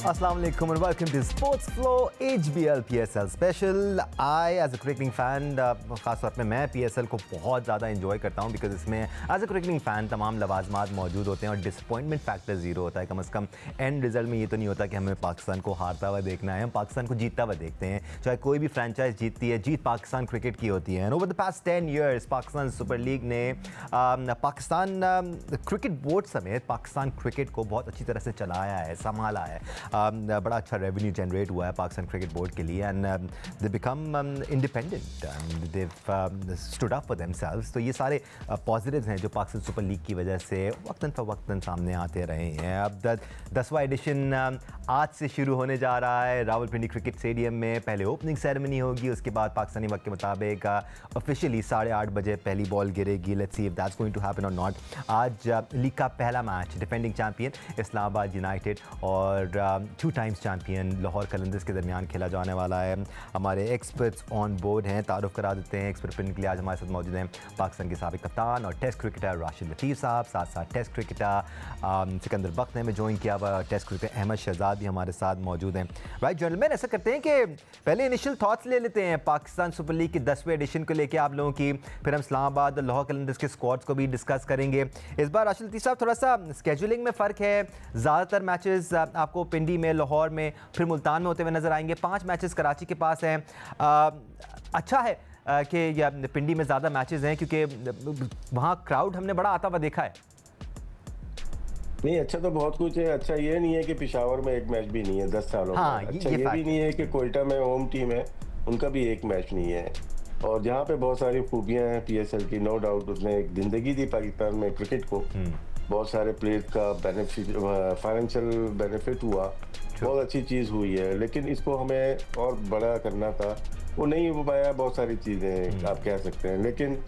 Assalamu alaikum and welcome to Sports Flow HBL PSL Special. I as a cricketing fan, ख़ास तौर पे मैं PSL को बहुत ज़्यादा enjoy करता हूँ because इसमें as a cricketing fan तमाम लवाजमात मौजूद होते हैं और disappointment factor ज़ीरो होता है। कम से कम end result में ये तो नहीं होता कि हमें पाकिस्तान को हारता हुआ देखना है, हम पाकिस्तान को जीतता हुआ देखते हैं। चाहे कोई भी फ्रेंचाइज जीतती है, जीत पाकिस्तान क्रिकेट की होती है। Over the past 10 years Pakistan super league ने पाकिस्तान क्रिकेट बोर्ड समेत पाकिस्तान क्रिकेट को बहुत अच्छी तरह से चलाया है, संभाला है। बड़ा अच्छा रेवेन्यू जनरेट हुआ है पाकिस्तान क्रिकेट बोर्ड के लिए and they become independent and they stood up for themselves. तो ये सारे पॉजिटिव्स हैं जो पाकिस्तान सुपर लीग की वजह से वक्तन फ़वक्तन सामने आते रहे हैं। अब 10वां एडिशन आज से शुरू होने जा रहा है रावलपिंडी क्रिकेट स्टेडियम में। पहले ओपनिंग सेरेमनी होगी, उसके बाद पाकिस्तानी वक्त के मुताबिक ऑफिशियली 8:30 बजे पहली बॉल गिरेगी। Let's see if that's going to happen और नॉट। आज लीग का पहला match defending champion Islamabad United और 2 टाइम्स चैंपियन लाहौर कलंदर्स के दरमियान खेला जाने वाला है। हमारे एक्सपर्ट्स ऑन बोर्ड हैं, तारुफ करा देते हैं। एक्सपर्ट पिन के लिए आज हमारे साथ मौजूद हैं पाकिस्तान के साबिक कप्तान और टेस्ट क्रिकेटर राशिद लतीफ़ साहब, साथ साथ टेस्ट क्रिकेटर सिकंदर बख्त ने हमें ज्वाइन किया हुआ, टेस्ट क्रिकेटर अहमद शहजाद भी हमारे साथ मौजूद हैं। राइट जेंटलमैन, ऐसा करते हैं कि पहले इनिशियल थॉट्स ले लेते हैं पाकिस्तान सुपर लीग के 10वें एडिशन को लेकर आप लोगों की, फिर हम इस्लामाबाद और लाहौर कलंदर्स के स्क्वाड्स को भी डिस्कस करेंगे। इस बार राशिद लतीफ़ साहब थोड़ा सा स्केजुलिंग में फ़र्क है, ज़्यादातर मैचेस आपको पिंडी में, लाहौर में, फिर मुल्तान में होते हुए नजर आएंगे। 5 मैचेस कराची के पास हैं। अच्छा है कि पिंडी में ज़्यादा मैचेस हैं क्योंकि वहाँ क्राउड हमने बड़ा आता हुआ देखा है। नहीं, अच्छा तो बहुत कुछ है। अच्छा ये नहीं है कि पेशावर में एक मैच भी नहीं है 10 सालों में। अच्छा ये भी नहीं है कि कोयटा में होम टीम है, उनका भी एक मैच नहीं है। और जहाँ पे बहुत सारी खूबियाँ हैं PSL की, नो डाउट उसने एक ज़िंदगी दी पाकिस्तान में क्रिकेट को। बहुत सारे प्लेयर्स का बेनिफिट, फाइनेंशियल बेनिफिट हुआ, बहुत अच्छी चीज़ हुई है। लेकिन इसको हमें और बड़ा करना था, वो नहीं हो पाया। बहुत सारी चीज़ें आप कह सकते हैं, लेकिन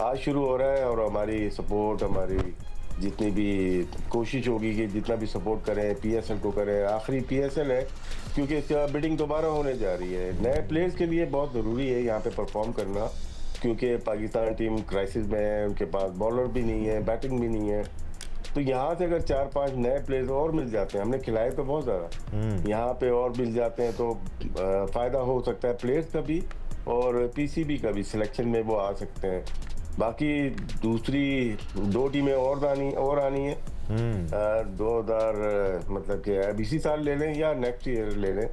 आज शुरू हो रहा है और हमारी सपोर्ट, हमारी जितनी भी कोशिश होगी कि जितना भी सपोर्ट करें PSL को करें। आखिरी PSL है क्योंकि इसके बाद बिडिंग दोबारा होने जा रही है। नए प्लेयर्स के लिए बहुत ज़रूरी है यहाँ पे परफॉर्म करना, क्योंकि पाकिस्तान टीम क्राइसिस में है, उनके पास बॉलर भी नहीं है, बैटिंग भी नहीं है। तो यहाँ से अगर 4-5 नए प्लेयर्स और मिल जाते हैं, हमने खिलाए तो बहुत ज़्यादा, यहाँ पे और मिल जाते हैं तो फ़ायदा हो सकता है प्लेयर्स का भी और PCB का भी, सिलेक्शन में वो आ सकते हैं। बाकी दूसरी 2 टीमें और आनी है। 2000 मतलब कि अब इसी साल ले लें या नेक्स्ट ईयर ले लें।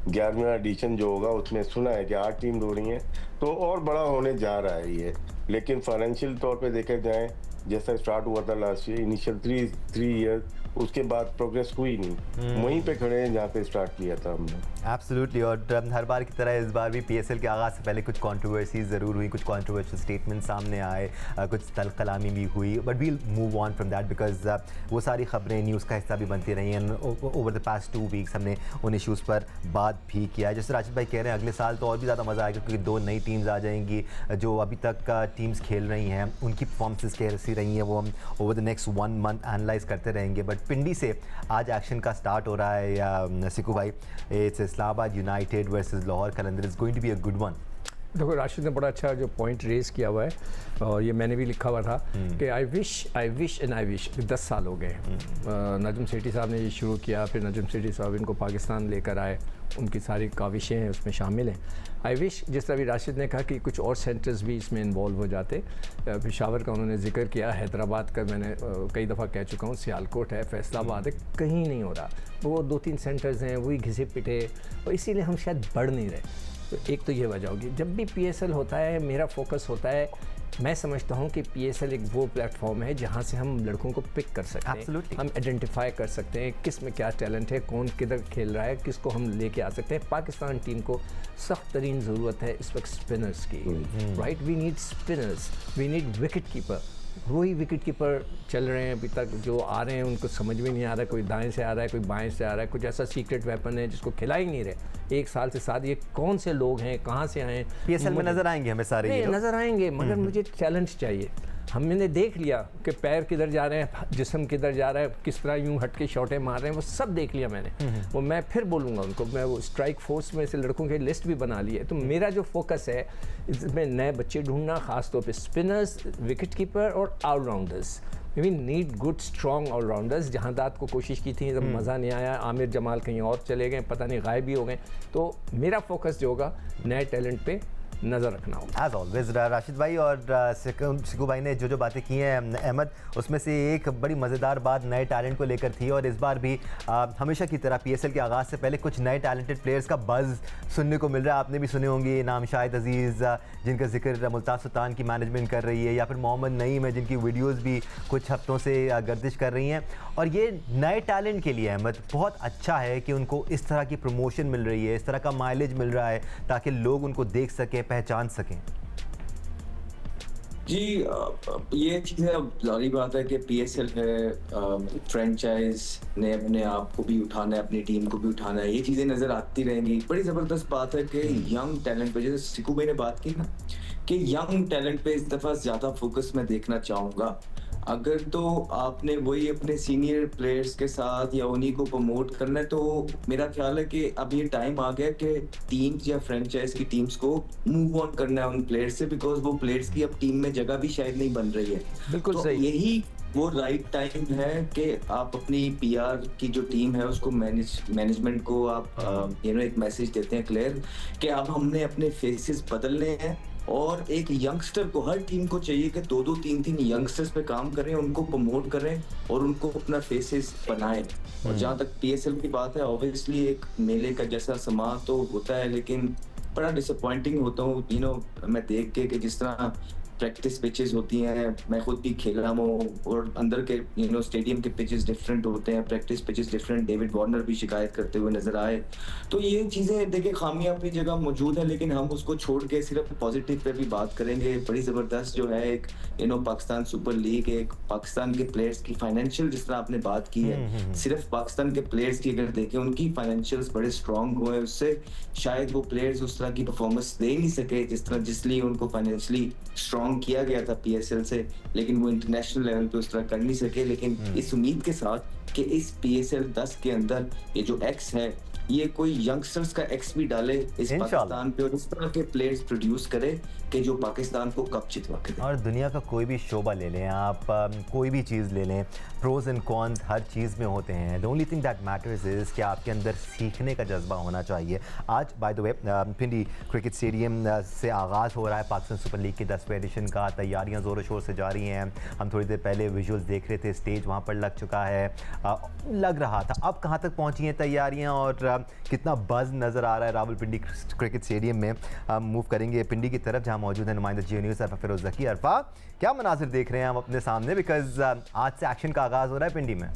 11वां एडिशन जो होगा उसमें सुना है कि 8 टीम हो रही हैं, तो और बड़ा होने जा रहा है ये। लेकिन फाइनेंशियल तौर पे देखे जाए, जैसा स्टार्ट हुआ था लास्ट ईयर, इनिशियल 3 ईयर, उसके बाद प्रोग्रेस हुई नहीं। वहीं पे खड़े हैं जहाँ पे स्टार्ट किया था हमने। एब्सोल्युटली। और हर बार की तरह इस बार भी PSL के आगाज़ से पहले कुछ कंट्रोवर्सीज ज़रूर हुई, कुछ कंट्रोवर्शियल स्टेटमेंट सामने आए, कुछ तल्ख कलामी भी हुई, but we'll move on from that because वो सारी खबरें न्यूज़ का हिस्सा भी बनती रही हैं। ओवर द पास्ट 2 वीक्स हमने उन इशूज़ पर बात भी किया। जैसे राशिद भाई कह रहे हैं, अगले साल तो और भी ज़्यादा मज़ा आएगा क्योंकि 2 नई टीम्स आ जाएंगी। जो अभी तक टीम्स खेल रही हैं उनकी परफॉर्मेंसेस कैसी रही हैं वो हम over the next 1 month analyse करते रहेंगे। बट पिंडी से आज एक्शन का स्टार्ट हो रहा है या सिकू भाई, it's Islamabad United versus Lahore Qalandar, is going to be a good one. देखो, राशिद ने बड़ा अच्छा जो पॉइंट रेज़ किया हुआ है और ये मैंने भी लिखा हुआ था कि आई विश 10 साल हो गए। नजम सेठी साहब ने ये शुरू किया, फिर नजम सेठी साहब इनको पाकिस्तान लेकर आए, उनकी सारी काविशें हैं उसमें शामिल हैं। आई विश, जिस तरह भी राशिद ने कहा कि कुछ और सेंटर्स भी इसमें इन्वॉल्व हो जाते। पेशावर का उन्होंने जिक्र किया, हैदराबाद का मैंने कई दफ़ा कह चुका हूँ, सियालकोट है, फैसलाबाद है, कहीं नहीं हो रहा। वो 2-3 सेंटर्स हैं, वही घिसे पिटे, और इसीलिए हम शायद बढ़ नहीं रहे। तो एक तो ये वजह होगी। जब भी PSL होता है, मेरा फोकस होता है, मैं समझता हूँ कि PSL एक वो प्लेटफॉर्म है जहाँ से हम लड़कों को पिक कर सकते हैं। Absolutely. हम आइडेंटिफाई कर सकते हैं किस में क्या टैलेंट है, कौन किधर खेल रहा है, किसको हम लेके आ सकते हैं। पाकिस्तान टीम को सख्त तरीन ज़रूरत है इस वक्त स्पिनर्स की। Right, we need spinners, we need wicket keeper. वही विकेट कीपर चल रहे हैं अभी तक, जो आ रहे हैं उनको समझ में नहीं आ रहा है, कोई दाएं से आ रहा है, कोई बाएं से आ रहा है, कुछ ऐसा सीक्रेट वेपन है जिसको खिला ही नहीं रहे 1 साल से साथ। ये कौन से लोग हैं, कहाँ से आए हैं? PSL में नज़र आएंगे हमें सारे, नज़र आएंगे, मगर मुझे चैलेंज चाहिए। हमने देख लिया कि पैर किधर जा रहे हैं, जिस्म किधर जा रहा है, किस तरह यूं हट के शॉटें मार रहे हैं, वो सब देख लिया मैंने। वो मैं फिर बोलूँगा उनको, मैं वो स्ट्राइक फोर्स में से लड़कों की लिस्ट भी बना ली है। तो मेरा जो फोकस है इसमें नए बच्चे ढूंढना, ख़ास तौर पे स्पिनर्स, विकेट कीपर और allrounders. We need good strong allrounders. Jahandad को कोशिश की थी, जब मज़ा नहीं आया, आमिर जमाल कहीं और चले गए, पता नहीं गायब भी हो गए। तो मेरा फोकस जो होगा नए टैलेंट पे नज़र रखना होगा। एज ऑलवेज राशिद भाई और सिकू भाई ने जो बातें की हैं अहमद, उसमें से एक बड़ी मज़ेदार बात नए टैलेंट को लेकर थी। और इस बार भी हमेशा की तरह PSL के आगाज़ से पहले कुछ नए टैलेंटेड प्लेयर्स का बज़ सुनने को मिल रहा है। आपने भी सुने होंगे नाम, शाहिद अजीज़ जिनका जिक्र मुल्तान सुल्तान की मैनेजमेंट कर रही है, या फिर मोहम्मद नईम है जिनकी वीडियोज़ भी कुछ हफ्तों से गर्दिश कर रही हैं। और ये नए टैलेंट के लिए अहमद बहुत अच्छा है कि उनको इस तरह की प्रमोशन मिल रही है, इस तरह का माइलेज मिल रहा है, ताकि लोग उनको देख सकें, पहचान सकें। जी ये चीज़ है, अब जारी बात है कि PSL है, फ्रेंचाइज ने अपने आप को भी उठाना है, अपनी टीम को भी उठाना है, ये चीज़ें नज़र आती रहेंगी। बड़ी ज़बरदस्त बात है कि यंग टैलेंट पे, जैसे सिकू भाई ने बात की ना कि यंग टैलेंट पे इस दफ़ा ज़्यादा फोकस मैं देखना चाहूँगा। अगर तो आपने वही अपने सीनियर प्लेयर्स के साथ या उन्हीं को प्रमोट करना है, तो मेरा ख्याल है कि अब ये टाइम आ गया कि टीम्स या फ्रेंचाइज की टीम्स को मूव ऑन करना है उन प्लेयर्स से, बिकॉज वो प्लेयर्स की अब टीम में जगह भी शायद नहीं बन रही है। बिल्कुल तो सही। यही वो राइट टाइम है कि आप अपनी PR की जो टीम है उसको मैनेजमेंट को आप एक मैसेज देते हैं क्लियर कि अब हमने अपने फेसेस बदलने हैं। और एक यंगस्टर को, हर टीम को चाहिए कि 2-2, 3-3 यंगस्टर्स पे काम करें, उनको प्रमोट करें और उनको अपना फेसेस बनाएं। और जहाँ तक PSL की बात है, ऑब्वियसली एक मेले का जैसा समा तो होता है, लेकिन बड़ा डिसअपॉइंटिंग होता हूँ मैं देख के कि जिस तरह प्रैक्टिस पिचेस होती हैं, मैं खुद भी खेल रहा हूँ, और अंदर के स्टेडियम के पिचेस डिफरेंट होते हैं, practice pitches different. David Warner भी शिकायत करते हुए नजर आए। तो ये चीज़ें देखिए, खामियां अपनी जगह मौजूद है, लेकिन हम उसको छोड़ के सिर्फ पॉजिटिव पे भी बात करेंगे। बड़ी ज़बरदस्त जो है एक पाकिस्तान सुपर लीग, एक पाकिस्तान के प्लेयर्स की फाइनेंशियल, जिस तरह आपने बात की है, सिर्फ पाकिस्तान के प्लेयर्स की अगर देखें, उनकी फाइनेंशियल्स बड़े स्ट्रॉन्ग हुए, उससे शायद वो प्लेयर्स उस तरह की परफॉर्मेंस दे नहीं सके जिसलिए उनको फाइनेंशियली स्ट्रॉन्ग किया गया था PSL से, लेकिन वो इंटरनेशनल लेवल पे उस तरह कर नहीं सके। लेकिन इस उम्मीद के साथ कि इस PSL 10 के अंदर ये जो X है, ये कोई यंगस्टर्स का X भी डाले इस पाकिस्तान पे, और इस तरह के प्लेयर्स प्रोड्यूस करे कि जो पाकिस्तान को कप जितवा के दे। और दुनिया का कोई भी शोबा ले लें आप, कोई भी चीज़ ले लें, प्रोज एंड कॉन्स हर चीज़ में होते हैं। The only thing that matters is कि आपके अंदर सीखने का जज्बा होना चाहिए। आज by the way Pindi cricket stadium से आगाज़ हो रहा है पाकिस्तान सुपर लीग के 10वें एडिशन का। तैयारियां ज़ोरों शोर से जारी हैं। हम थोड़ी देर पहले विजुअल्स देख रहे थे, स्टेज वहाँ पर लग चुका है, लग रहा था। अब कहाँ तक पहुँची हैं तैयारियाँ और कितना बज़ नज़र आ रहा है रावलपिंडी क्रिकेट स्टेडियम में? हम मूव करेंगे पिंडी की तरफ, जहाँ मौजूद है नुमाइंदा जियो न्यूज़ अरफा फिरोज़ ज़की। अरफा, क्या मनाजिर देख रहे हैं हम अपने सामने, बिकॉज आज से एक्शन का आगाज़ हो रहा है पिंडी में?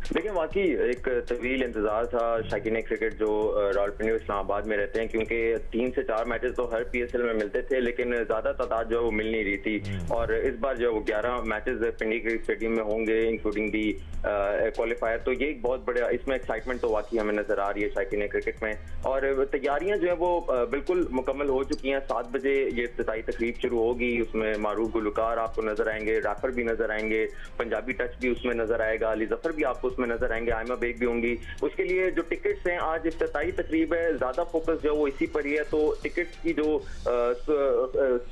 देखिए, वाकई एक तवील इंतजार था शाकीन क्रिकेट जो रावलपिंडी इस्लामाबाद में रहते हैं, क्योंकि 3 से 4 मैचेस तो हर PSL में मिलते थे, लेकिन ज़्यादा तादाद जो है वो मिल नहीं रही थी। और इस बार जो 11 मैचेस पिंडी क्रिकेट स्टेडियम में होंगे, इंक्लूडिंग दी क्वालिफायर, तो ये एक बहुत बड़ा, इसमें एक्साइटमेंट तो वाकई हमें नजर आ रही है शाकीन क्रिकेट में। और तैयारियां जो है वो बिल्कुल मुकम्मल हो चुकी हैं। 7 बजे ये इफ्तिताई तकरीब शुरू होगी, उसमें मारूफ गुलकार आपको नजर आएंगे, रैपर भी नजर आएंगे, पंजाबी टच भी उसमें नजर आएगा, अली जफर भी आपको उसमें नजर आएंगे, आयमा बेग भी होंगी। उसके लिए जो टिकट्स हैं, आज इफ्तिताई तकरीब है, ज्यादा फोकस जो है वो इसी पर ही है, तो टिकट्स की जो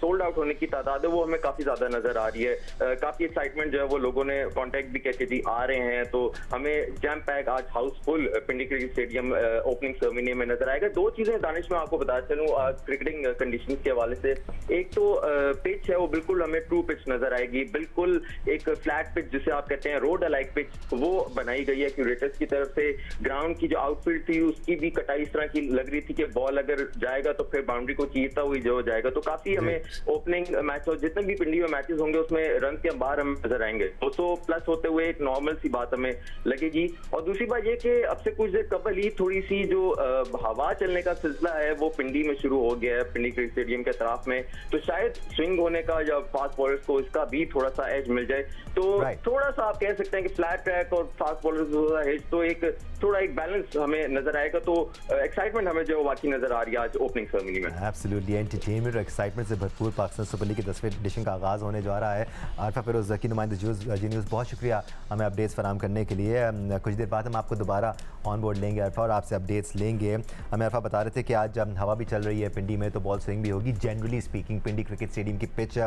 सोल्ड आउट होने की तादाद है वो हमें काफी ज्यादा नजर आ रही है। काफी एक्साइटमेंट जो है वो लोगों ने कॉन्टेक्ट भी कहते जी आ रहे हैं, तो हमें जैम पैक आज हाउसफुल पिंडी क्रिकेट स्टेडियम ओपनिंग सेरेमनी में नजर आएगा। 2 चीजें दानिश में आपको बता चलूं क्रिकेटिंग कंडीशन के हवाले से। एक तो पिच है वो बिल्कुल हमें ट्रू पिच नजर आएगी, बिल्कुल एक फ्लैट पिच जिसे आप कहते हैं रोड अलाइक पिच, वो बनाई गई है क्यूरेटर्स की तरफ से। ग्राउंड की जो आउटफील्ड थी उसकी भी कटाई इस तरह की लग रही थी कि बॉल अगर जाएगा तो फिर बाउंड्री को चीरता हुई जो जाएगा। तो काफी हमें ओपनिंग मैच और जितने भी पिंडी में मैचेस होंगे उसमें रन के अंबार हमें नजर आएंगे, 200 प्लस होते हुए एक नॉर्मल सी बात हमें लगेगी। और दूसरी बात ये कि अब से कुछ देर कबल ही थोड़ी सी जो हवा चलने का सिलसिला है वो पिंडी में शुरू हो गया है, पिंडी क्रिकेट स्टेडियम के तरफ में, तो शायद स्विंग होने का या फास्ट बॉलर्स को इसका भी थोड़ा सा एज मिल जाए। तो थोड़ा सा आप कह सकते हैं कि फ्लैट ट्रैक और फास्ट फास्ट बॉलर तो एक थोड़ा एक बैलेंस हमें नजर आएगा। तो एक्साइटमेंट हमें जो वाकई नजर आ रही है आज ओपनिंग सेरेमनी में। एब्सोल्युटली एंटरटेनमेंट और एक्साइटमेंट से भरपूर पाकिस्तान सुपर लीग की 10वीं एडिशन का आगाज़ होने जा रहा है। आरफा फिरोज जकी नुमाइंदा जी न्यूज़, बहुत शुक्रिया हमें अपडेट्स फराम करने के लिए। कुछ देर बाद हम आपको दोबारा ऑन बोर्ड लेंगे अरफा और आपसे अपडेट्स लेंगे। हमें अरफा बता रहे थे कि आज हवा भी चल रही है पिंडी में, तो बॉल स्विंग भी होगी। जनरली स्पीकिंग पिंडी क्रिकेट स्टेडियम की पिच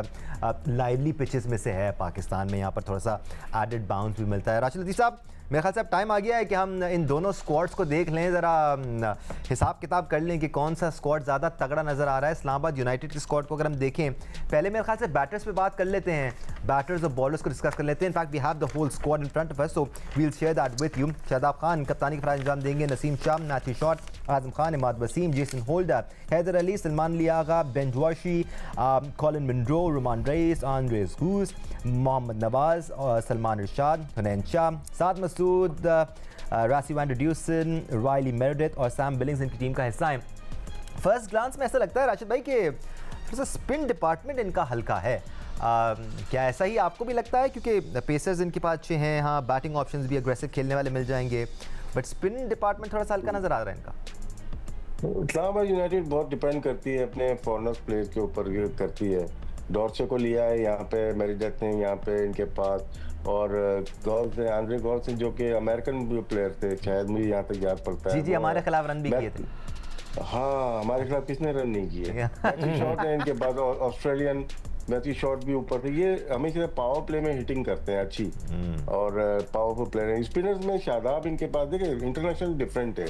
लाइवली पिचेस में से है पाकिस्तान में, यहाँ पर थोड़ा सा एडेड बाउंस भी मिलता है। राशिद लतीफ़ साहब, मेरे ख्याल से अब टाइम आ गया है कि हम इन दोनों स्क्वाड्स को देख लें, ज़रा हिसाब किताब कर लें कि कौन सा स्क्वाड ज़्यादा तगड़ा नज़र आ रहा है। इस्लामाबाद यूनाइटेड के स्क्वाड को अगर हम देखें, पहले मेरे ख्याल से बैटर्स पे बात कर लेते हैं, बैटर्स और बॉलर्स को डिस्कस कर लेते हैं। In fact we have the whole squad in front of us, so we will share that with you. Shadab Khan कप्तानी का फराज अंजाम देंगे, Naseem Shah, Matthew Short, Azam Khan, Imad Wasim, Jason Holder, Haider Ali, Salman Ali Agha, Ben Joshi, Colin Munro, Rumman Raees, Andries Gous, Mohammad Nawaz, Salman Irshad, Hunain Shah, Saad Masood, Rassie van Dussen, Riley Meredith और Sam Billings इनकी team का हिस्सा है। फर्स्ट ग्लांस में ऐसा लगता है राशिद भाई कि थोड़ा सा स्पिन डिपार्टमेंट इनका हल्का है। क्या ऐसा ही आपको भी लगता है? क्योंकि पेसर्स इनके पास अच्छे हैं, हाँ बैटिंग ऑप्शंस भी अग्रेसिव खेलने वाले मिल जाएंगे, बट स्पिन डिपार्टमेंट थोड़ा सा हल्का नज़र आ रहा है इनका। इस्लामाबाद यूनाइटेड बहुत डिपेंड करती है अपने फॉरनर्स प्लेयर के ऊपर करती है। डॉर्चे को लिया है यहाँ पे, मेरिडेथ ने यहाँ पे इनके पास, और गॉल्स ने, आंद्रे गॉल्स जो कि अमेरिकन प्लेयर थे, शायद मुझे यहाँ तक याद पड़ता है। जी हमारे खिलाफ रन भी किए थे। हाँ, हमारे खिलाफ किसने रन नहीं किए? मैथ्यू शॉट है इनके बाद, ऑस्ट्रेलियन मैथ्यू शॉट भी ऊपर थे। ये हमेशा पावर प्ले में हिटिंग करते हैं अच्छी, और पावरफुल प्लेयर हैं। स्पिनर्स में शादाब इनके पास, देखिए इंटरनेशनल डिफरेंट है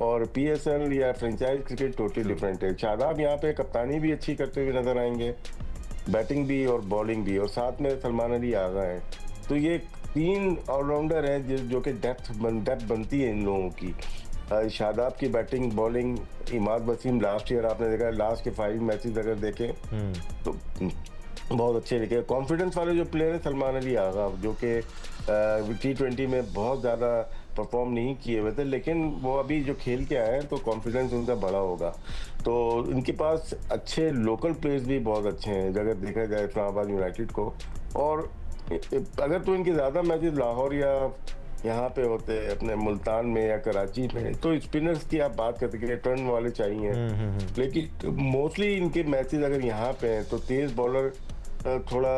और PSL या फ्रेंचाइज क्रिकेट टोटली डिफरेंट है। शादाब यहाँ पे कप्तानी भी अच्छी करते हुए नजर आएंगे, बैटिंग भी और बॉलिंग भी, और साथ में सलमान अली आगा है। तो ये 3 ऑलराउंडर हैं जो कि डेप्थ बनती है इन लोगों की। शादाब की batting, bowling, Imad Wasim last year आपने देखा, लास्ट के 5 मैचेस अगर देखें तो बहुत अच्छे लिखे। कॉन्फिडेंस वाले जो प्लेयर है सलमान अली आगा, जो कि T20 में बहुत ज़्यादा परफॉर्म नहीं किए हुए थे, लेकिन वो अभी जो खेल के आए हैं तो कॉन्फिडेंस उनका बड़ा होगा। तो इनके पास अच्छे लोकल प्लेयर्स भी बहुत अच्छे हैं अगर देखा जाए इस्लामाबाद यूनाइटेड को। और अगर तो इनके ज़्यादा मैचेस लाहौर या यहाँ पे होते हैं अपने मुल्तान में या कराची में, तो स्पिनर्स की आप बात करते हैं टर्न वाले चाहिए, लेकिन मोस्टली इनके मैचेस अगर यहाँ पे हैं तो तेज बॉलर थोड़ा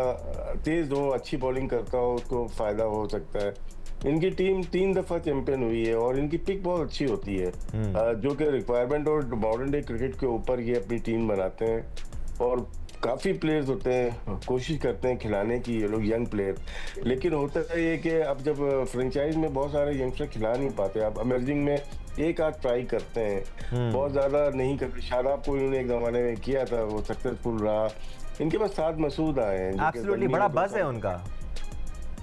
तेज हो, अच्छी बॉलिंग करता हो, उसको फायदा हो सकता है। इनकी टीम 3 दफा चैंपियन हुई है और इनकी पिक बहुत अच्छी होती है, जो कि रिक्वायरमेंट और मॉडर्न डे क्रिकेट के ऊपर ये अपनी टीम बनाते हैं। और काफ़ी प्लेयर्स होते हैं, कोशिश करते हैं खिलाने की ये लोग यंग प्लेयर, लेकिन होता है ये कि अब जब फ्रेंचाइज में बहुत सारे यंगस्टर खिला नहीं पाते, अब इमर्जिंग में एक आध ट्राई करते हैं, बहुत ज़्यादा नहीं करते। शादाब को इन्होंने एक ज़माने में किया था, वो सक्सेसफुल रहा। इनके पास साद मसूद आए हैं, एब्सोल्युटली बड़ा बज़ है उनका,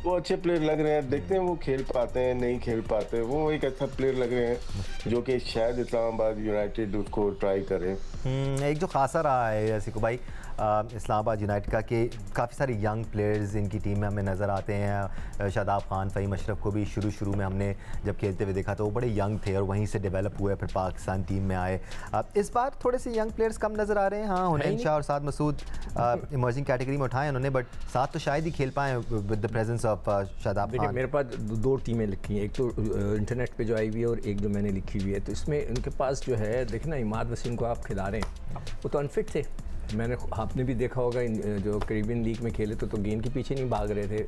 वो अच्छे प्लेयर लग रहे हैं। देखते हैं वो खेल पाते हैं नहीं खेल पाते। वो एक अच्छा प्लेयर लग रहे हैं जो कि शायद इस्लामाबाद यूनाइटेड उसको ट्राई करे। एक जो खासा रहा है जैसे को भाई इस्लामाबाद यूनाइटेड का कि काफ़ी सारे यंग प्लेयर्स इनकी टीम में हमें नज़र आते हैं। शादाब खान, फ़हीम अशरफ को भी शुरू में हमने जब खेलते हुए देखा तो वो बड़े यंग थे और वहीं से डेवलप हुए, फिर पाकिस्तान टीम में आए। इस बार थोड़े से यंग प्लेयर्स कम नज़र आ रहे हैं। हाँ, हुनैन शाह और साद मसूद इमर्जिंग कैटेगरी में उठाए उन्होंने, बट साथ तो शायद ही खेल पाए with the presence of Shadab Khan. मेरे पास 2 टीमें लिखी हैं, एक तो इंटरनेट पे जो आई हुई है और एक जो मैंने लिखी हुई है। तो इसमें उनके पास जो है देखना, इमाद वसीम को आप खिला रहे हैं, वो तो अनफिट थे। मैंने आपने भी देखा होगा जो कैरिबियन लीग में खेले तो गेंद के पीछे नहीं भाग रहे थे।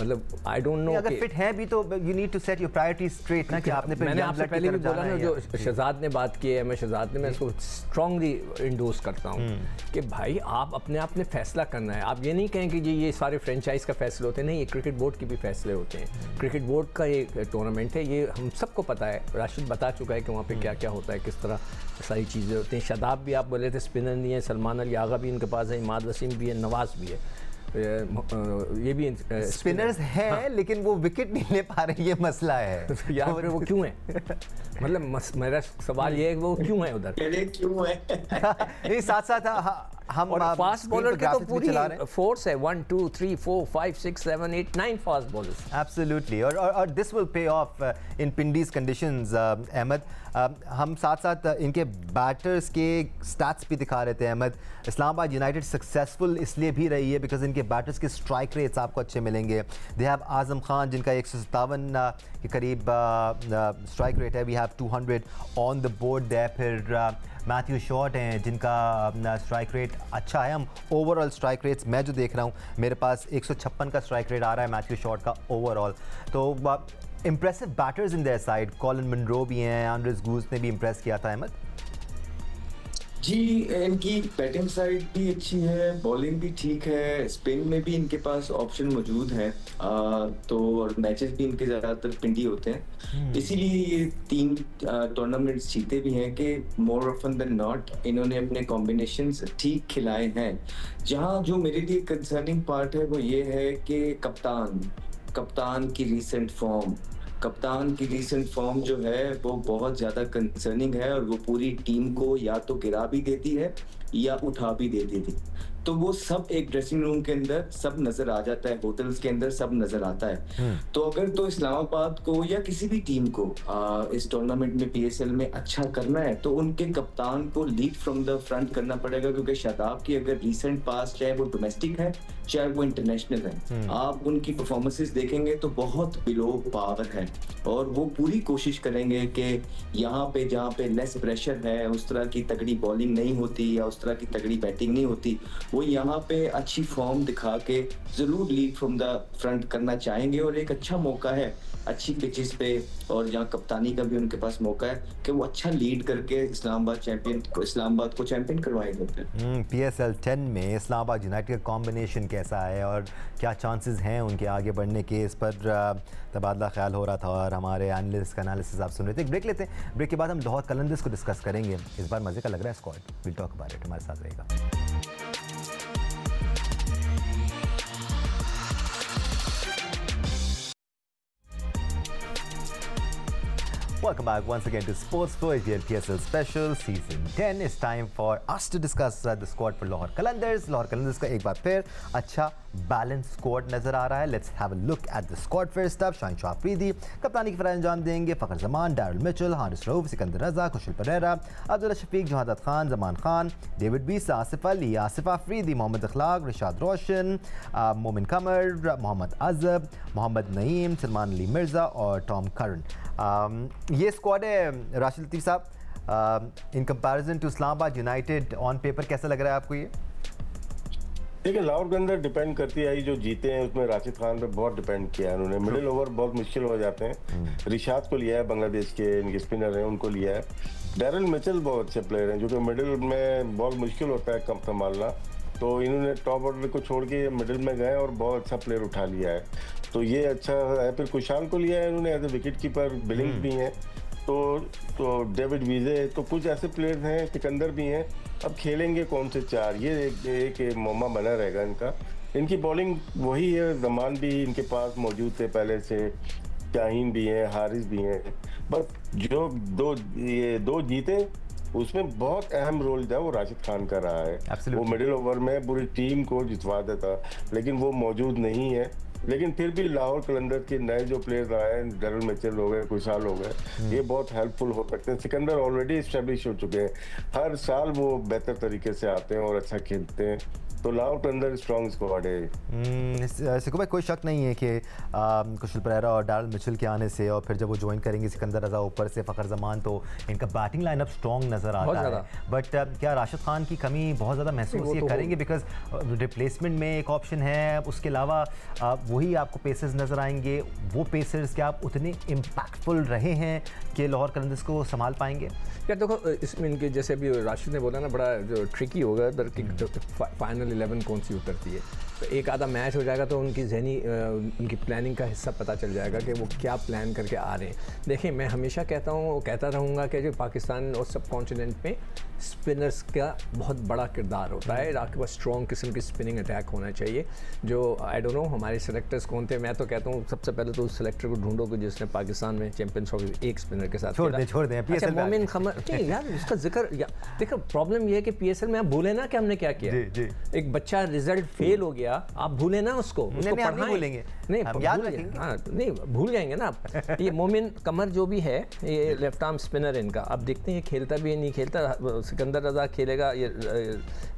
मतलब आई डोंट नो, अगर फिट है भी तो you need to set your priorities straight ना, कि आपने मैंने आपसे पहले भी बोला ना, जो शहजाद ने बात की है, मैं शहजाद ने मैं इसको स्ट्रांगली इंडोर्स करता हूँ कि भाई आप अपने आप ने फैसला करना है। आप ये नहीं कहें कि ये सारे फ्रेंचाइज का फैसले होते हैं, नहीं, ये क्रिकेट बोर्ड के भी फैसले होते हैं। क्रिकेट बोर्ड का ये टूर्नामेंट है, ये हम सबको पता है। राशिद बता चुका है कि वहाँ पे क्या क्या होता है, किस तरह सारी चीज़ें होती हैं। शादाब भी आप बोले थे स्पिनर नहीं है, सलमान अली आगा भी इनके पास है, इमाद वसीम भी है, नवाज भी है, ये भी स्पिनर्स हैं। हाँ। लेकिन वो विकेट नहीं ले पा रहे, ये मसला है यार। वो क्यों है? मतलब मेरा सवाल ये है कि वो क्यों है उधर, क्यों है? नहीं, साथ साथ हम और फास्ट बॉलर के तो पूरी फोर्स है, 1 2 3 4 5 6 7 8 9 फास्ट बॉलर्स। एब्सोल्युटली, और this will pay off in Pindi's conditions. Ahmed, हम साथ साथ इनके बैटर्स के स्टैट्स भी दिखा रहे थे अहमद। इस्लामाबाद यूनाइटेड सक्सेसफुल इसलिए भी रही है बिकॉज इनके बैटर्स के स्ट्राइक रेट्स आपको अच्छे मिलेंगे। दे हैव आजम खान जिनका 157 के करीब स्ट्राइक रेट है। We have 200 on the board there. फिर मैथ्यू शॉट हैं जिनका स्ट्राइक रेट अच्छा है। हम ओवरऑल स्ट्राइक रेट्स मैं जो देख रहा हूँ, मेरे पास 156 का स्ट्राइक रेट आ रहा है मैथ्यू शॉट का ओवरऑल। तो impressive batters in their side. Colin Munro भी हैं, एंड्रेस गूज ने भी इम्प्रेस किया था अहमद। जी, इनकी बैटिंग साइड भी अच्छी है, बॉलिंग भी ठीक है, स्पिन में भी इनके पास ऑप्शन मौजूद है। तो और मैचेस भी इनके ज़्यादातर पिंडी होते हैं, इसीलिए ये 3 टूर्नामेंट्स जीते भी हैं कि मोर ऑफन देन नॉट इन्होंने अपने कॉम्बिनेशंस ठीक खिलाए हैं। जहाँ जो मेरे लिए कंसर्निंग पार्ट है वो ये है कि कप्तान की रीसेंट फॉर्म जो है वो बहुत ज़्यादा कंसर्निंग है, और वो पूरी टीम को या तो गिरा भी देती है या उठा भी देती थी। तो वो सब एक ड्रेसिंग रूम के अंदर सब नजर आ जाता है, होटल्स के अंदर सब नजर आता है। तो अगर तो इस्लामाबाद को या किसी भी टीम को इस टूर्नामेंट में PSL में अच्छा करना है तो उनके कप्तान को लीड फ्रॉम द फ्रंट करना पड़ेगा, क्योंकि शादाब की अगर रीसेंट पास चाहे वो डोमेस्टिक है चाहे वो इंटरनेशनल है, आप उनकी परफॉर्मेंसेस देखेंगे तो बहुत बिलो पावर है। और वो पूरी कोशिश करेंगे कि यहाँ पे जहाँ पे लेस प्रेशर है, उस तरह की तगड़ी बॉलिंग नहीं होती या उस तरह की तगड़ी बैटिंग नहीं होती, वो यहाँ पे अच्छी फॉर्म दिखा के जरूर लीड फ्रॉम द फ्रंट करना चाहेंगे। और एक अच्छा मौका है अच्छी पिचेस पे, और जहाँ कप्तानी का भी उनके पास मौका है कि वो अच्छा लीड करके इस्लामाबाद को चैंपियन करवाएंगे। PSL 10 में इस्लामाबाद यूनाइटेड का कॉम्बिनेशन कैसा है और क्या चांसेस हैं उनके आगे बढ़ने के, इस पर तबादला ख्याल हो रहा था और हमारे एनालिस्ट का एनालिसिस आप सुन रहे थे। एक ब्रेक लेते हैं, ब्रेक के बाद हम लाहौर कलंदर्स को डिस्कस करेंगे। इस बार मज़े का लग रहा है squad, will talk about it. हमारे साथ रहेगा। Welcome back once again to Sports Flow HBL PSL Special Season 10. It's time for us to discuss the squad for Lahore Qalandars. Lahore Qalandars का एक बार फिर अच्छा बैलेंस स्क्वाड नजर आ रहा है। Let's have a look at the squad first up. Shaheen Shah Afridi कप्तानी की फरार अंजाम देंगे। फ़खर जमान, डैरिल मिचेल, हारिस रऊफ, सिकंदर रजा, खुशल परेरा, अब्दुल्ला शफीक, जहादत खान, जमान खान, डेविड बीसा, आसिफ अली, आसिफ अफरीदी, मोहम्मद अखलाक, रिशाद रोशन, मोमिन कमर, मोहम्मद अजब, मोहम्मद नईम, सलमान अली मिर्ज़ा और टॉम करन। ये स्क्वाड है राशिद लतीफ़ साहब, in comparison to Islamabad United on paper कैसा लग रहा है आपको ये? देखिए, लाहौर के अंदर डिपेंड करती है, जो जीते हैं उसमें राशिद खान पे बहुत डिपेंड किया है उन्होंने। मिडिल ओवर बहुत मुश्किल हो जाते हैं। रिशाद को लिया है, बांग्लादेश के इनके स्पिनर हैं, उनको लिया है। डैरिल मिचेल बहुत अच्छे प्लेयर हैं, जो कि मिडिल में बहुत मुश्किल होता है कम संभालना, तो इन्होंने टॉप ऑर्डर को छोड़ के मिडिल में गए और बहुत अच्छा प्लेयर उठा लिया है, तो ये अच्छा है। फिर कुशाल को लिया है इन्होंने as a wicket keeper, Billing भी हैं, तो डेविड वीजे, तो कुछ ऐसे प्लेयर हैं, सिकंदर भी हैं। अब खेलेंगे कौन से 4, ये एक मौमा बना रहेगा इनका। इनकी बॉलिंग वही है, जमान भी इनके पास मौजूद थे पहले से, शाहीन भी हैं, हारिस भी हैं, बस जो दो जीते उसमें बहुत अहम रोल जो है वो राशिद खान का रहा है। वो मिडिल ओवर में पूरी टीम को जितवा देता, लेकिन वो मौजूद नहीं है। लेकिन फिर भी लाहौर कलंदर्स के नए जो प्लेयर्स आए हैं, डैरिल मिचेल हो गए, कुशाल हो गए, ये बहुत हेल्पफुल हो सकते हैं। सिकंदर ऑलरेडी इस्टेब्लिश हो चुके हैं, हर साल वो बेहतर तरीके से आते हैं और अच्छा खेलते हैं, तो लाहौर के अंदर स्ट्रॉन्ग स्क्वाड है। सिको भाई, कोई शक नहीं है कि कुशल परेरा और डैरिल मिचेल के आने से, और फिर जब वो ज्वाइन करेंगे सिकंदर रजा ऊपर से, फ़खर जमान, तो इनका बैटिंग लाइनअप स्ट्रॉन्ग नज़र आता है। बट क्या राशिद खान की कमी बहुत ज़्यादा महसूस ये करेंगे? बिकॉज रिप्लेसमेंट में एक ऑप्शन है, उसके अलावा वही आपको पेसर्स नज़र आएंगे। वो पेसर्स क्या आप उतने इम्पैक्टफुल रहे हैं कि लाहौर कलंदर्स को संभाल पाएंगे? यार देखो, इसमें इनके जैसे अभी राशिद ने बोला ना, बड़ा जो ट्रिकी होगा फाइनल फाइनल 11 कौन सी उतरती है। तो एक आधा मैच हो जाएगा तो उनकी जहनी उनकी प्लानिंग का हिस्सा पता चल जाएगा कि वो क्या प्लान करके आ रहे हैं। देखिए मैं हमेशा कहता रहूँगा कि जो पाकिस्तान और सब कॉन्टिनेंट में स्पिनर्स का बहुत बड़ा किरदार होता है। आपके पास स्ट्रॉन्ग किस्म की स्पिनिंग अटैक होना चाहिए। जो आई डोंट नो हमारे सेलेक्टर्स कौन थे, मैं तो कहता हूँ सबसे पहले तो उस सेलेक्टर को ढूंढो कि जिसने पाकिस्तान में चैंपियंस ट्रॉफी एक स्पिनर के साथ छोड़ दें अच्छा, मोमिन खमर नहीं यार उसका जिक्र देखो प्रॉब्लम ये है कि PSL में आप भूले ना कि हमने क्या किया। जी। एक बच्चा रिजल्ट फेल हो गया, आप भूले ना उसको नहीं भूलेंगे, नहीं याद रखेंगे। हाँ नहीं भूल जाएंगे ना आप। ये मोमिन कमर जो भी है ये लेफ्ट आर्म स्पिनर इनका, अब देखते हैं ये खेलता भी है नहीं खेलता। सिकंदर रजा खेलेगा, ये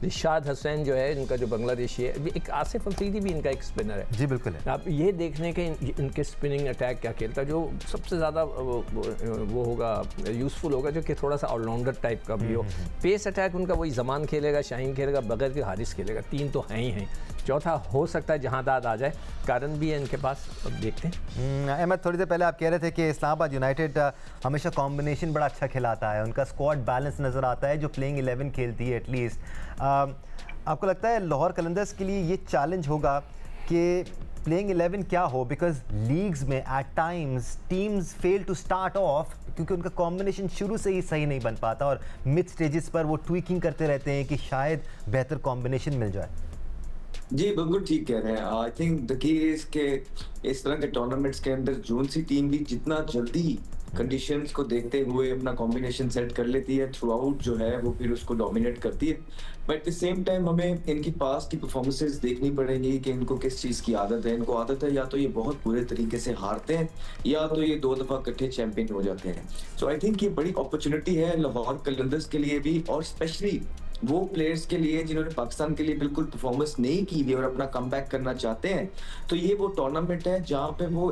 रिशाद हसैन जो है इनका जो बांग्लादेशी है, एक आसिफ अफरीदी भी इनका एक स्पिनर है। जी बिल्कुल है। आप ये देखने के इनके स्पिनिंग अटैक क्या खेलता है, जो सबसे ज़्यादा वो होगा यूज़फुल होगा, जो कि थोड़ा सा ऑलराउंडर टाइप का भी हो। पेस अटैक उनका वही जमान खेलेगा, शाहीन खेलेगा, बगैर के हारिस खेलेगा, 3 तो हैं ही हैं। चौथा हो सकता है जहां दाद आ जाए, कारण भी है इनके पास, अब देखते हैं। अहमद थोड़ी देर पहले आप कह रहे थे कि इस्लामाबाद यूनाइटेड हमेशा कॉम्बिनेशन बड़ा अच्छा खिलाता है, उनका स्क्वाड बैलेंस नज़र आता है जो प्लेइंग 11 खेलती है एटलीस्ट। आपको लगता है लाहौर कलंदर्स के लिए ये चैलेंज होगा कि प्लेइंग 11 क्या हो, बिकॉज लीग्स में at times teams fail to start off क्योंकि उनका कॉम्बिनेशन शुरू से ही सही नहीं बन पाता और मिड स्टेजेस पर वो ट्वीकिंग करते रहते हैं कि शायद बेहतर कॉम्बिनेशन मिल जाए। जी बिल्कुल ठीक कह रहे हैं। I think the key is के इस तरह के टूर्नामेंट्स के अंदर जोन सी टीम भी जितना जल्दी कंडीशंस को देखते हुए अपना कॉम्बिनेशन सेट कर लेती है, थ्रू आउट जो है वो फिर उसको डोमिनेट करती है। But at the same time हमें इनकी पास्ट की परफॉर्मेंसेस देखनी पड़ेंगी कि इनको किस चीज़ की आदत है। इनको आदत है या तो ये बहुत बुरे तरीके से हारते हैं या तो ये 2 दफ़ा इकट्ठे चैंपियन हो जाते हैं। सो आई थिंक ये बड़ी अपॉर्चुनिटी है लाहौर कलंदर्स के लिए भी, और स्पेशली वो प्लेयर्स के लिए जिन्होंने पाकिस्तान के लिए बिल्कुल परफॉर्मेंस नहीं की हुई और अपना कमबैक करना चाहते हैं। तो ये वो टूर्नामेंट है जहां पे वो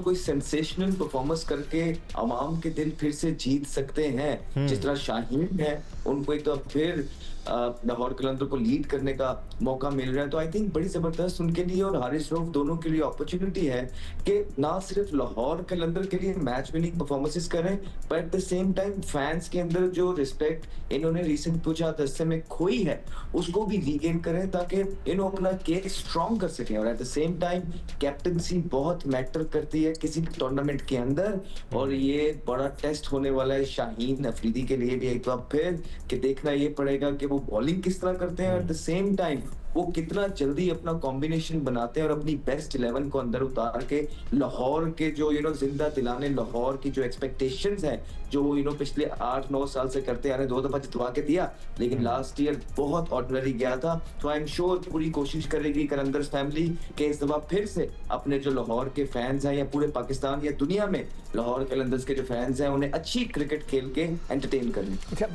कोई सेंसेशनल परफॉर्मेंस करके अवाम के दिल फिर से जीत सकते हैं। जिस तरह शाहीन है, उनको एक तो फिर लाहौर कलंदर को लीड करने का मौका मिल रहा है। तो आई थिंक बड़ी जबरदस्त उनके लिए और हारिस रऊफ दोनों के लिए अपॉर्चुनिटी है कि ना सिर्फ लाहौर कलंदर के लिए मैच विनिंग परफॉर्मेंसेस करें, पर at the same time fans के अंदर जो रिस्पेक्ट इन्होंने रिसेंट कुछ दस्ते में खोई है उसको भी रीगेन करें, ताकि इन्हों अपना केस स्ट्रॉन्ग कर सकें। और at the same time captaincy बहुत मैटर करती है किसी टूर्नामेंट के अंदर, और ये बड़ा टेस्ट होने वाला है शाहीन अफरीदी के लिए भी एक बार फिर कि देखना ये पड़ेगा कि वो बॉलिंग किस तरह करते हैं, एट द सेम टाइम वो कितना जल्दी अपना कॉम्बिनेशन बनाते हैं और अपनी बेस्ट 11 को अंदर उतार के लाहौर के जो जिंदा दिलाने, लाहौर की जो एक्सपेक्टेशंस हैं जो पिछले 8-9 साल से करते आ रहे, 2 दफा जितवा के दिया लेकिन लास्ट ईयर बहुत ऑर्डिनरी गया था। तो आई एम श्योर पूरी कोशिश करेगी कलंदर्स फैमिली के इस दफा फिर से अपने जो लाहौर के फैंस हैं या पूरे पाकिस्तान या दुनिया में लाहौर कलंदर्स के जो फैंस हैं उन्हें अच्छी क्रिकेट खेल के एंटरटेन करें। अच्छा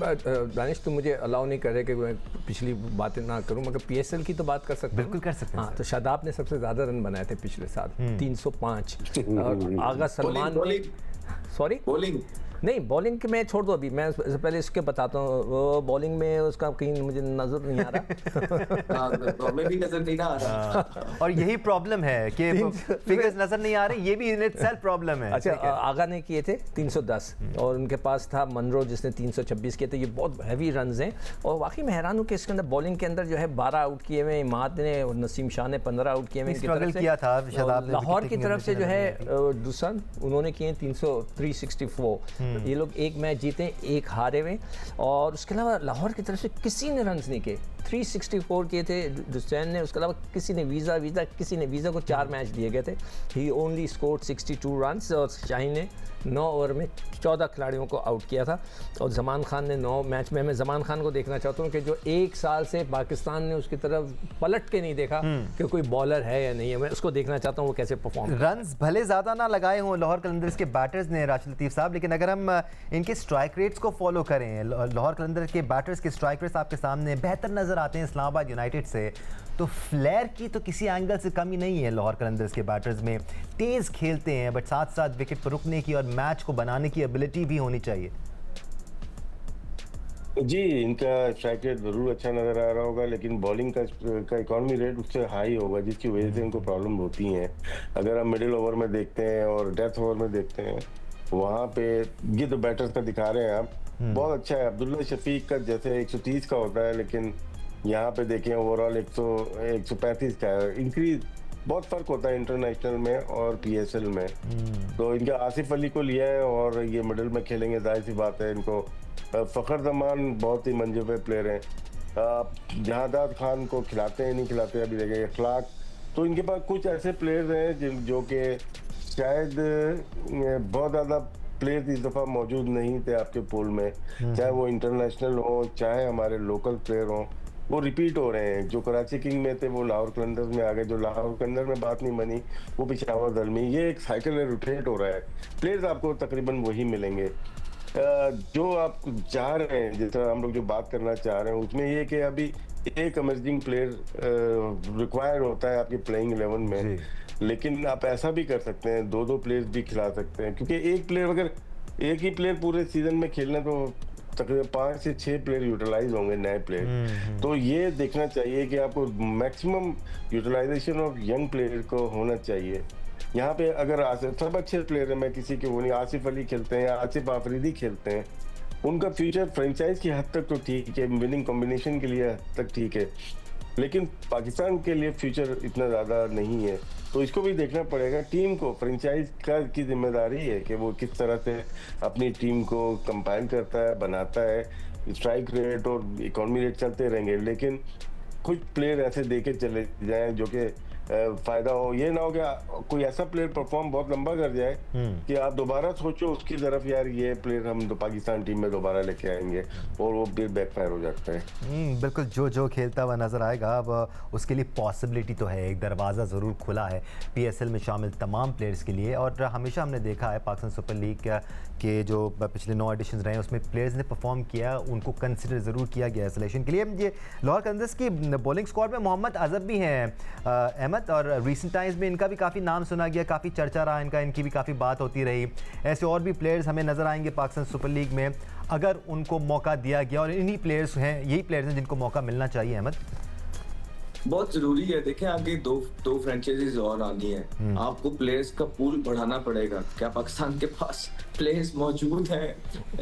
दानिश, तो मुझे अलाउ नहीं कर रहे कि मैं पिछली बातें ना करूं, मगर PSL की तो बात कर सकते हैं। बिल्कुल कर सकते हैं। हाँ, तो शादाब ने सबसे ज्यादा रन बनाए थे पिछले साल 305। और आगा सलमान ने सॉरी बॉलिंग नहीं, बॉलिंग के मैं छोड़ दो, अभी मैं पहले इसके बताता हूँ। वो बॉलिंग में उसका कहीं मुझे नजर नहीं आ रहा। हमें भी नजर नहीं आ रहा। और यही प्रॉब्लम है कि फिगर्स नजर नहीं आ रहे, ये भी इन इटसेल्फ प्रॉब्लम है। अच्छा, आगा ने किए थे 310 और उनके पास था मनरो जिसने 326 किए थे। ये बहुत हैवी रन्स हैं और वाकई मैं हैरान हूँ कि इसके अंदर बॉलिंग के अंदर जो है 12 आउट किए हुए, इमाद ने और नसीम शाह ने 15 आउट किए हुए। लाहौर की तरफ से जो है दुसन उन्होंने किए 364। ये लोग एक मैच जीते, एक हारे हुए, और उसके अलावा लाहौर की तरफ से किसी ने रन्स नहीं किए। 364 किए थे दुसैन ने, उसके अलावा किसी ने वीज़ा को 4 मैच दिए गए थे। ही ओनली स्कोर्ड 62 रन्स और शाहीन ने 9 ओवर में 14 खिलाड़ियों को आउट किया था। और जमान खान ने 9 मैच में, मैं जमान खान को देखना चाहता हूँ कि जो 1 साल से पाकिस्तान ने उसकी तरफ पलट के नहीं देखा कि कोई बॉलर है या नहीं है, मैं उसको देखना चाहता हूँ वो कैसे परफॉर्म। रन्स भले ज़्यादा ना लगाए हों लाहौर कलंदर्स के बैटर्स ने राशिद लतीफ़ साहब, लेकिन अगर हम इनके स्ट्राइक रेट्स को फॉलो करें, लाहौर कलंदर के बैटर्स के स्ट्राइक रेट्स आपके सामने बेहतर नज़र आते हैं इस्लामाबाद यूनाइटेड से। तो फ्लेयर की तो किसी एंगल से कमी नहीं है लाहौर कलंदर्स के बैटर्स में, तेज़ खेलते हैं बट साथ साथ विकेट पर रुकने की और मैच को बनाने की एबिलिटी भी होनी चाहिए। जी, इनका स्ट्राइक रेट जरूर अच्छा नजर आ रहा होगा, लेकिन बॉलिंग का इकोनॉमी रेट उससे हाई होगा, जिसकी वजह से इनको प्रॉब्लम होती हैं। अगर हम मिडिल ओवर में देखते हैं और डेथ ओवर में देखते हैं, वहाँ पे ये तो बैटर्स का दिखा रहे हैं आप, बहुत अच्छा है। अब्दुल्ला शफीक का जैसे 130 का होता है, लेकिन यहाँ पे देखें ओवरऑल 135 का है। इंक्रीज बहुत फर्क होता है इंटरनेशनल में और PSL में। तो इनका आसिफ अली को लिया है और ये मिडिल में खेलेंगे, जाहिर सी बात है। इनको फ़खर जमान बहुत ही मंजूबे प्लेयर हैं। जहादात खान को खिलाते हैं नहीं खिलाते अभी देखेंगे। अखलाक, तो इनके पास कुछ ऐसे प्लेयर्स हैं जो कि शायद बहुत ज़्यादा प्लेयर्स इस दफ़ा मौजूद नहीं थे आपके पूल में, चाहे वो इंटरनेशनल हो चाहे हमारे लोकल प्लेयर हों, वो रिपीट हो रहे हैं। जो कराची किंग में थे वो लाहौर कलंदर्स में आ गए, जो लाहौर कलंदर में बात नहीं बनी वो पेशावर दरमी। ये एक साइकिल रोटेट हो रहा है, प्लेयर्स आपको तकरीबन वही मिलेंगे जो आप चाह रहे हैं। जिस तरह हम लोग जो बात करना चाह रहे हैं उसमें ये कि अभी एक इमर्जिंग प्लेयर रिक्वायर्ड होता है आपके प्लेइंग 11 में, लेकिन आप ऐसा भी कर सकते हैं, दो प्लेयर्स भी खिला सकते हैं, क्योंकि एक ही प्लेयर पूरे सीजन में खेलना तो तकरीबन 5 से 6 प्लेयर यूटिलाइज होंगे, नए प्लेयर। तो ये देखना चाहिए कि आपको maximum utilization of young player को होना चाहिए। यहाँ पे अगर सब अच्छे प्लेयर हैं, मैं किसी के वो नहीं, आसिफ अली खेलते हैं, आसिफ आफरीदी खेलते हैं, उनका फ्यूचर फ्रेंचाइज की हद तक तो ठीक है, विनिंग कॉम्बिनेशन के लिए हद तक ठीक है, लेकिन पाकिस्तान के लिए फ्यूचर इतना ज़्यादा नहीं है। तो इसको भी देखना पड़ेगा। टीम को फ्रेंचाइज की जिम्मेदारी है कि वो किस तरह से अपनी टीम को कंपाइल करता है, बनाता है। स्ट्राइक रेट और इकोनॉमी रेट चलते रहेंगे, लेकिन कुछ प्लेयर ऐसे देके चले जाएं जो कि फायदा हो। ये ना हो कि कोई ऐसा प्लेयर परफॉर्म बहुत लंबा कर जाए कि आप दोबारा सोचो उसकी तरफ, यार ये प्लेयर हम तो पाकिस्तान टीम में दोबारा लेके आएंगे, और वो फिर बैकफायर हो जाता है। बिल्कुल, जो खेलता हुआ नज़र आएगा अब उसके लिए पॉसिबिलिटी तो है, एक दरवाज़ा ज़रूर खुला है PSL में शामिल तमाम प्लेयर्स के लिए। और हमेशा हमने देखा है पाकिस्तान सुपर लीग के जो पिछले 9 एडिशन रहे हैं उसमें प्लेयर्स ने परफॉर्म किया, उनको कंसिडर ज़रूर किया गया सिलेक्शन के लिए। ये लाहौर कलंदर्स की बॉलिंग स्क्वाड में मोहम्मद अजहर भी हैं और रिसेंट टाइम्स में इनका भी काफ़ी नाम सुना गया, काफ़ी चर्चा रहा इनका, इनकी भी काफ़ी बात होती रही। ऐसे और भी प्लेयर्स हमें नज़र आएंगे पाकिस्तान सुपर लीग में अगर उनको मौका दिया गया, और इन्हीं प्लेयर्स हैं, यही प्लेयर्स हैं जिनको मौका मिलना चाहिए। अहमद, बहुत जरूरी है। देखें आगे दो फ्रेंचाइजीज और आनी है, आपको प्लेयर्स का पूल बढ़ाना पड़ेगा। क्या पाकिस्तान के पास प्लेयर्स मौजूद हैं?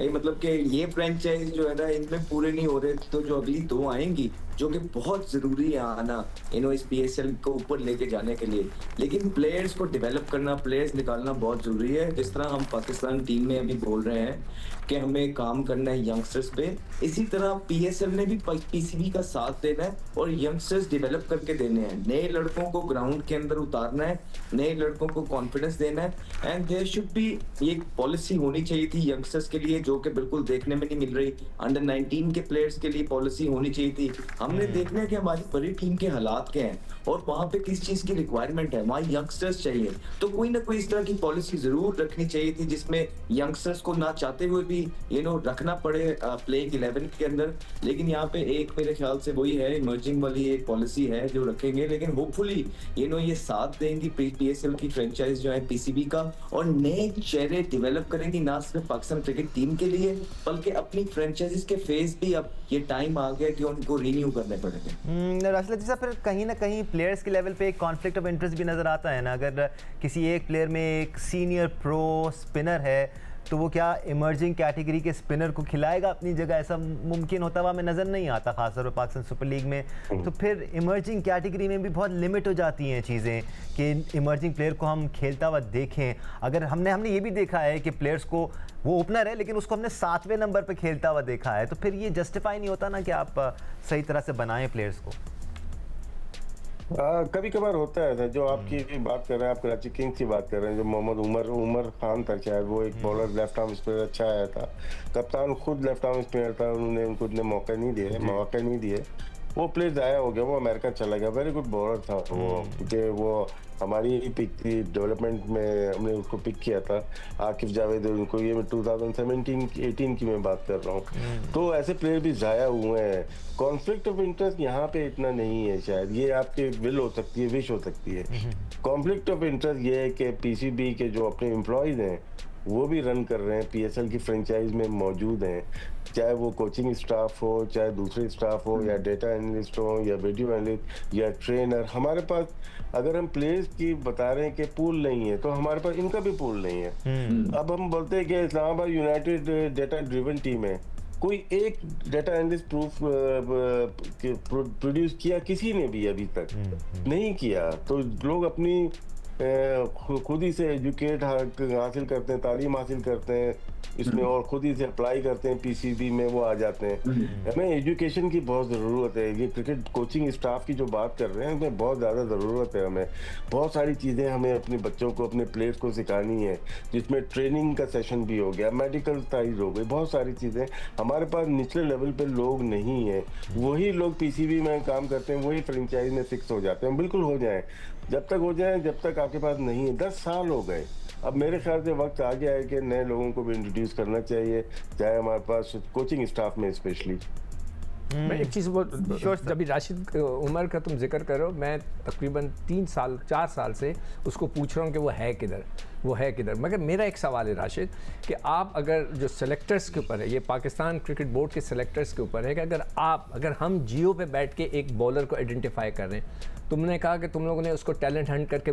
मतलब कि ये फ्रेंचाइज जो है ना इनमें पूरे नहीं हो रहे, तो जो अगली 2 आएंगी जो कि बहुत जरूरी है आना इस PSL को ऊपर लेके जाने के लिए। लेकिन प्लेयर्स को डेवलप करना, प्लेयर्स निकालना बहुत जरूरी है। जिस तरह हम पाकिस्तान टीम में अभी बोल रहे हैं कि हमें काम करना है यंगस्टर्स पे, इसी तरह PSL ने भी PCB का साथ देना है और यंगस्टर्स डेवलप करके देने हैं। नए लड़कों को ग्राउंड के अंदर उतारना है, नए लड़कों को कॉन्फिडेंस देना है। एंड देयर शुड बी ये पॉलिसी होनी चाहिए थी यंगस्टर्स के लिए, जो कि बिल्कुल देखने में नहीं मिल रही। अंडर 19 के प्लेयर्स के लिए पॉलिसी होनी चाहिए थी। हमने देखना है कि हमारी बड़ी टीम के हालात क्या हैं और वहां पे किस चीज की रिक्वायरमेंट है, वहां यंगस्टर्स चाहिए, तो कोई ना कोई इस तरह की पॉलिसी जरूर रखनी चाहिए थी जिसमें यंगस्टर्स को ना चाहते हुए भी रखना पड़े प्लेइंग 11 के अंदर। लेकिन यहाँ पे एक मेरे ख्याल से वही है, इमर्जिंग वाली एक पॉलिसी है जो रखेंगे, लेकिन होपफुली ये साथ देंगी PSL की फ्रेंचाइज जो है PCB का, और नए चेहरे डेवलप करेंगी ना सिर्फ पाकिस्तान क्रिकेट टीम के लिए बल्कि अपनी फ्रेंचाइजीज के फेस भी अब ये टाइम आ गया कि उनको रिन्यू करने पड़ेंगे। राशिद जी साहब, फिर कहीं ना कहीं प्लेयर्स के लेवल पे एक कॉन्फ्लिक्ट ऑफ इंटरेस्ट भी नज़र आता है ना। अगर किसी एक प्लेयर में एक सीनियर प्रो स्पिनर है तो वो क्या इमर्जिंग कैटेगरी के स्पिनर को खिलाएगा अपनी जगह? ऐसा मुमकिन होता हुआ हमें नज़र नहीं आता, खासतौर पर पाकिस्तान सुपर लीग में। तो फिर इमर्जिंग कैटेगरी में भी बहुत लिमिट हो जाती हैं चीज़ें कि इमर्जिंग प्लेयर को हम खेलता हुआ देखें। अगर हमने ये भी देखा है कि प्लेयर्स को, वो ओपनर है लेकिन उसको हमने 7वें नंबर पर खेलता हुआ देखा है, तो फिर ये जस्टिफाई नहीं होता ना कि आप सही तरह से बनाएं प्लेयर्स को। कभी कभार होता है ऐसा। जो आपकी बात कर रहे हैं, आप कराची किंग्स की बात कर रहे हैं, जो मोहम्मद उमर खान था शायद, वो एक बॉलर लेफ्ट आर्म स्पिनर अच्छा आया था, कप्तान खुद लेफ्ट आर्म स्पिनर था, उन्होंने उनको इतने मौके नहीं दिए, वो प्लेयर ज़ाया हो गया, वो अमेरिका चला गया। वेरी गुड बॉलर था वो, क्योंकि वो हमारी पिक थी डेवलपमेंट में, हमने उसको पिक किया था, आकिफ जावेद, उनको ये 2017-18 की मैं बात कर रहा हूँ। तो ऐसे प्लेयर भी ज़ाया हुए हैं। कॉन्फ्लिक्ट ऑफ इंटरेस्ट यहाँ पे इतना नहीं है शायद, ये आपके विल हो सकती है, विश हो सकती है। कॉन्फ्लिक्ट ऑफ इंटरेस्ट ये है कि PCB के जो अपने एम्प्लॉयज़ हैं वो भी रन कर रहे हैं, PSL की फ्रेंचाइज में मौजूद हैं, चाहे वो कोचिंग स्टाफ हो, चाहे दूसरे स्टाफ हो, या डेटा एनालिस्ट हो, या वीडियो एनालिस्ट, या ट्रेनर। हमारे पास अगर हम प्लेयर्स की बता रहे हैं कि पूल नहीं है, तो हमारे पास इनका भी पूल नहीं है। अब हम बोलते हैं कि Islamabad United data driven team है, कोई एक डाटा एनालिस्ट प्रोड्यूस किया किसी ने भी अभी तक नहीं किया। तो लोग अपनी खुद ही से एजुकेट हासिल करते हैं, तालीम हासिल करते हैं इसमें, और खुद ही से अप्लाई करते हैं पीसीबी में, वो आ जाते हैं। हमें एजुकेशन की बहुत ज़रूरत है। ये क्रिकेट कोचिंग स्टाफ की जो बात कर रहे हैं उसमें बहुत ज़्यादा ज़रूरत है। हमें बहुत सारी चीज़ें हमें अपने बच्चों को, अपने प्लेयर्स को सिखानी है, जिसमें ट्रेनिंग का सेशन भी हो गया, मेडिकल साइज हो गई, बहुत सारी चीज़ें। हमारे पास निचले लेवल पे लोग नहीं है, वही लोग पीसीबी में काम करते हैं, वही फ्रेंचाइज में फिक्स हो जाते हैं। बिल्कुल हो जाए, जब तक हो जाए, जब तक आपके पास नहीं है। 10 साल हो गए। अब मेरे ख्याल से वक्त आ गया है कि नए लोगों को भी इंट्रोड्यूस करना चाहिए, चाहे हमारे पास कोचिंग स्टाफ में स्पेशली। मैं एक चीज़ जब राशिद उमर का तुम जिक्र करो, मैं तकरीबन 4 साल से उसको पूछ रहा हूँ कि वो है किधर। मगर मेरा एक सवाल है राशिद, कि आप अगर जो सेलेक्टर्स के ऊपर है, ये पाकिस्तान क्रिकेट बोर्ड के सेलेक्टर्स के ऊपर है, कि अगर हम जियो पे बैठ के एक बॉलर को आइडेंटिफाई कर रहे हैं, तुमने कहा कि तुम लोगों ने उसको टैलेंट हंट करके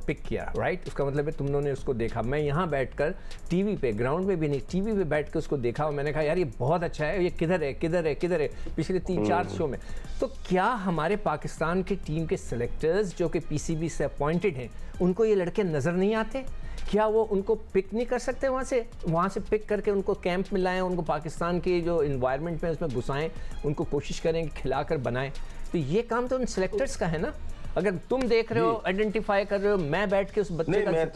पिक किया, राइट? उसका मतलब है तुम लोगों ने उसको देखा। मैं यहाँ बैठकर टीवी पे, ग्राउंड पे भी नहीं, टीवी पे बैठ के उसको देखा और मैंने कहा यार ये बहुत अच्छा है, ये किधर है पिछले 3-4 शो में। तो क्या हमारे पाकिस्तान की टीम के सेलेक्टर्स जो कि पीसीबी से अपॉइंटेड हैं, उनको ये लड़के नज़र नहीं आते? क्या वो उनको पिक नहीं कर सकते वहाँ से पिक करके उनको कैंप में लाएं, उनको पाकिस्तान के जो इन्वायरमेंट में उसमें घुसाएं, उनको कोशिश करें कि खिलाकर बनाएं? तो ये काम तो उन सेलेक्टर्स का है ना। अगर तुम देख रहे हो, आइडेंटिफाई कर रहे हो, मैं बैठ के उस बच्चे नहीं, मैं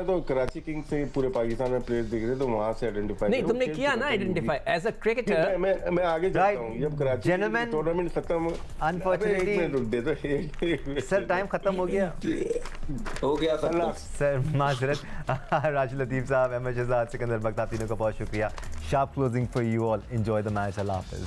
तो कराची किंग्स से पूरे पाकिस्तान में प्लेयर्स दिख रहे, तो वहां से आइडेंटिफाई नहीं, तुमने किया ना आइडेंटिफाई एज अ क्रिकेटर। मैं आगे जाता हूं। जब कराची टूर्नामेंट खत्म, अनफॉर्चुनेटली सर टाइम खत्म हो गया सर, माजरत। राशिद लतीफ़ साहब, अहमद शहजाद, सिकंदर बख्त, आप तीनों का बहुत शुक्रिया। Sharp closing for you all. Enjoy the match. अल्लाह हाफिज़।